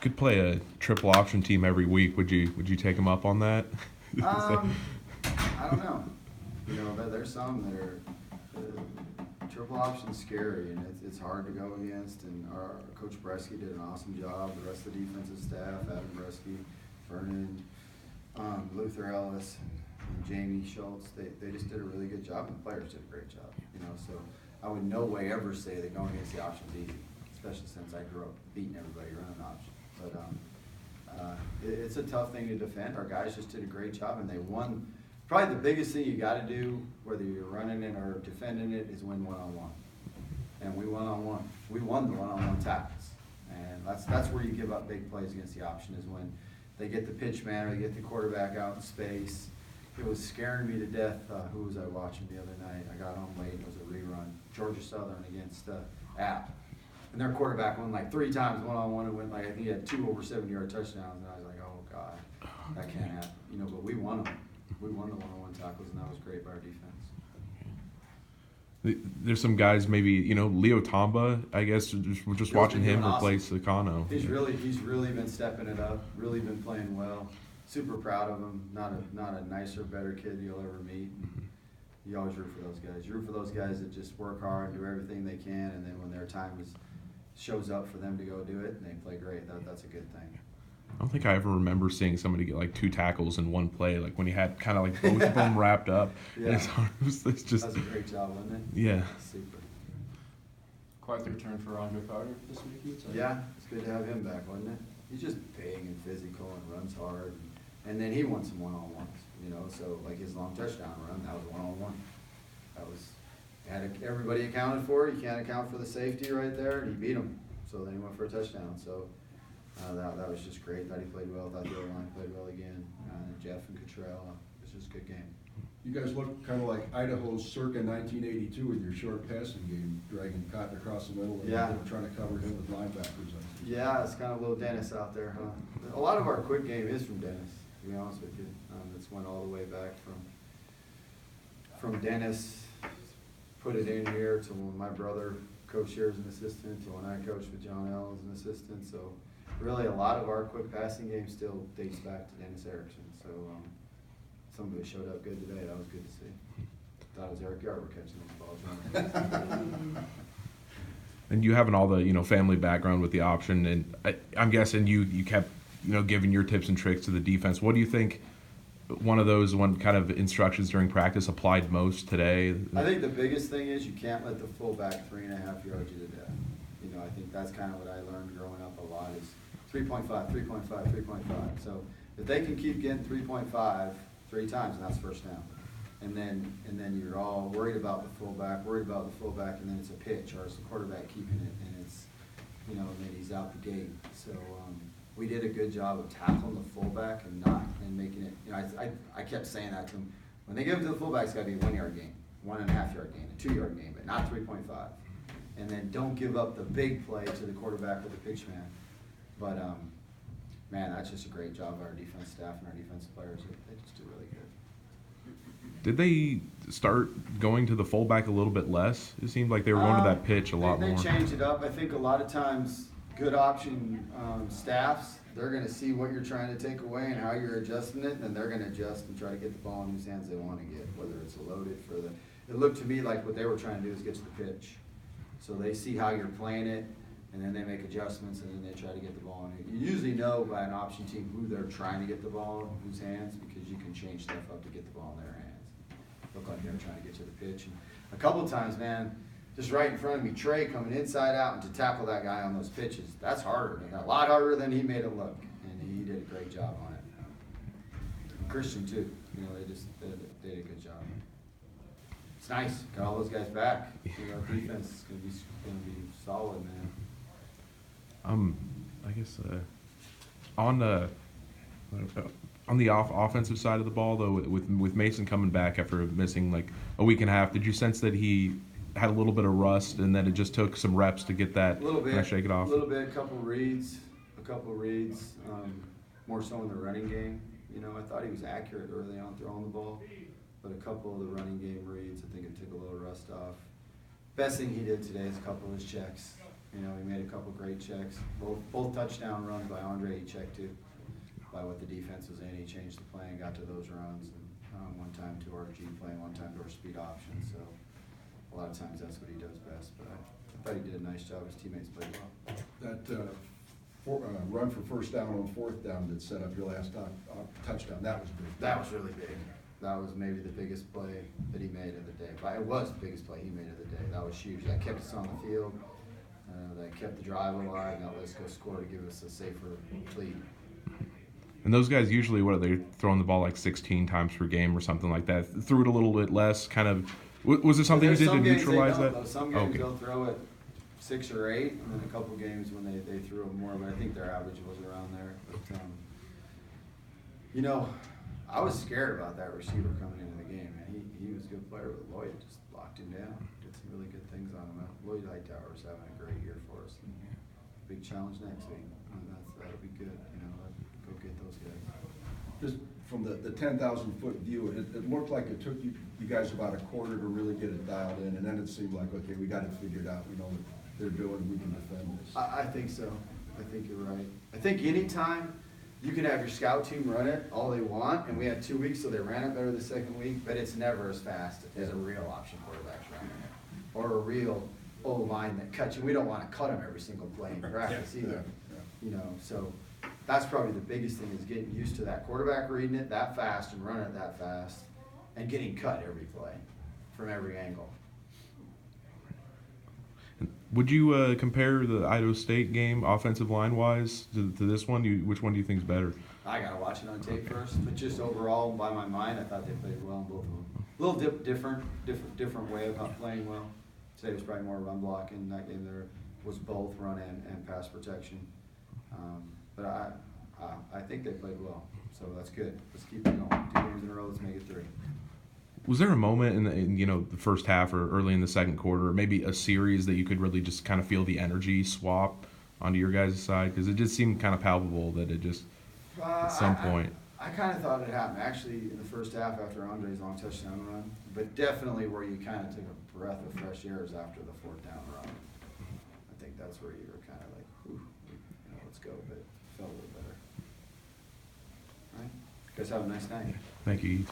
could play a triple option team every week, would you take him up on that? I don't know. You know, there's some that are triple option scary, and it's hard to go against. And our Coach Bresky did an awesome job. The rest of the defensive staff, Adam Bresky, Vernon, Luther Ellis, and Jamie Schultz, they just did a really good job, and the players did a great job. You know, so I would no way ever say that going against the option's easy, especially since I grew up beating everybody running option. But it's a tough thing to defend. Our guys just did a great job, and they won. Probably the biggest thing you got to do, whether you're running it or defending it, is win one-on-one. And we one-on-one. We won the one-on-one tackles, and that's where you give up big plays against the option, is when they get the pitch man or they get the quarterback out in space. It was scaring me to death. Who was I watching the other night? I got home late. It was a rerun. Georgia Southern against App. And their quarterback won like 3 times one-on-one and went like, I think he had 2 over 70-yard touchdowns. And I was like, oh, God, that can't happen. You know, but we won them. We won the one-on-one tackles, and that was great by our defense. There's some guys, maybe, you know, Leo Tamba, I guess, just watching him replace Sakano. He's really been stepping it up, really been playing well. Super proud of him. Not a nicer, better kid you'll ever meet. You always root for those guys. You root for those guys that just work hard and do everything they can, and then when their time shows up for them to go do it, and they play great. That's a good thing. I don't think I ever remember seeing somebody get like 2 tackles in one play, like when he had kind of like both of them wrapped up. Yeah. It's just. That's a great job, wasn't it? Yeah. Super. Quite the return for Rondo Carter this week, you'd say? Yeah, it's good to have him back, wasn't it? He's just big and physical and runs hard. And then he won some one-on-ones, you know, so like his long touchdown run, that was one-on-one. That was, everybody accounted for it. You can't account for the safety right there, and he beat him. So then he went for a touchdown. So that was just great. Thought he played well. Thought the other line played well again. Jeff and Cottrell, it was just a good game. You guys look kind of like Idaho's circa 1982 with your short passing game, dragging Cotton across the middle and trying to cover him with linebackers. Yeah, it's kind of a little Dennis out there, huh? A lot of our quick game is from Dennis, to be honest with you. It's went all the way back from Dennis, put it in here to when my brother coached here as an assistant, to when I coached with John L. as an assistant. So really a lot of our quick passing game still dates back to Dennis Erickson. So somebody showed up good today. That was good to see. Thought it was Eric Garber catching those balls. And you having all the, you know, family background with the option, and I'm guessing you kept, you know, giving your tips and tricks to the defense. What do you think one kind of instructions during practice applied most today? I think the biggest thing is you can't let the fullback 3.5 yards you to death. You know, I think that's kind of what I learned growing up a lot is 3.5, 3.5, 3.5. So if they can keep getting 3.5 3 times, and that's first down. And then you're all worried about the fullback, and then it's a pitch, or it's the quarterback keeping it, and it's, you know, and then he's out the gate. So we did a good job of tackling the fullback and making it, you know, I kept saying that to him. When they give it to the fullback, it's got to be a 1-yard gain, 1.5-yard gain, a 2-yard gain, but not 3.5. And then don't give up the big play to the quarterback with the pitch man. But, man, that's just a great job by our defense staff and our defensive players. They just do really good. Did they start going to the fullback a little bit less? It seemed like they were going to that pitch a lot more. They changed it up. I think a lot of times good option staffs, they're going to see what you're trying to take away and how you're adjusting it, and then they're going to adjust and try to get the ball in whose hands they want to get, whether it's loaded for the – it looked to me like what they were trying to do is get to the pitch. So they see how you're playing it, and then they make adjustments, and then they try to get the ball in. You usually know by an option team who they're trying to get the ball in whose hands, because you can change stuff up to get the ball in their hands. Look like they're trying to get to the pitch. And a couple of times, man, just right in front of me, Trey coming inside out and to tackle that guy on those pitches, that's harder. A lot harder than he made it look, and he did a great job on it. And Christian, too. You know, they did a good job. It's nice. Got all those guys back. You know, defense is going to be solid, man. I guess on the offensive side of the ball, though, with Mason coming back after missing like a week and a half, did you sense that he had a little bit of rust and that it just took some reps to get that kind of shake it off? A little bit, a couple of reads, more so in the running game. You know, I thought he was accurate early on throwing the ball, but a couple of the running game reads, I think it took a little rust off. Best thing he did today is a couple of his checks. You know, he made a couple great checks, both touchdown runs by Andre, he checked too, by what the defense was in. He changed the play and got to those runs, and one time to our G play, one time to our speed option, so a lot of times that's what he does best, but I thought he did a nice job. His teammates played well. That run for first down on fourth down that set up your last touchdown, that was big. That was really big. That was maybe the biggest play that he made of the day. But it was the biggest play he made of the day. That was huge. That kept us on the field. That kept the drive alive. Now let's go score to give us a safer lead. And those guys usually, what are they throwing the ball like 16 times per game or something like that? Threw it a little bit less, kind of. Was it something you did to neutralize that? Some games they'll throw it 6 or 8, and then a couple games when they threw it more. But I think their average was around there. But you know, I was scared about that receiver coming into the game, man. He was a good player, but Lloyd just locked him down. Did some really good things on him. Lloyd Hightower's having a great year for us. Big challenge next week. That'll be good. You know, go get those guys. Just from the 10,000-foot view, it looked like it took you guys about a quarter to really get it dialed in, and then it seemed like, okay, we got it figured out. We know what they're doing. We can defend this. I think so. I think you're right. I think anytime you can have your scout team run it all they want, and we had 2 weeks, so they ran it better the second week, but it's never as fast as a real option quarterback's running it, or a real O-line that cuts you. We don't want to cut them every single play in practice either. You know, so that's probably the biggest thing, is getting used to that quarterback reading it that fast and running it that fast, and getting cut every play from every angle. Would you compare the Idaho State game offensive line wise to this one? Which one do you think is better? I gotta watch it on tape first, but just overall, by my mind, I thought they played well in both of them. A little different way of playing well. Today was probably more run blocking. That game there was both run and pass protection. But I think they played well, so that's good. Let's keep it going. 2 games in a row. Let's make it 3. Was there a moment in the first half or early in the second quarter, or maybe a series that you could really just kind of feel the energy swap onto your guys' side? Because it just seemed kind of palpable that it just at some point. I kind of thought it happened actually in the first half after Andre's long touchdown run, but definitely where you kind of took a breath of fresh air is after the 4th down run. I think that's where you were kind of like, whew, let's go, but it felt a little better. All right, guys have a nice night. Thank you.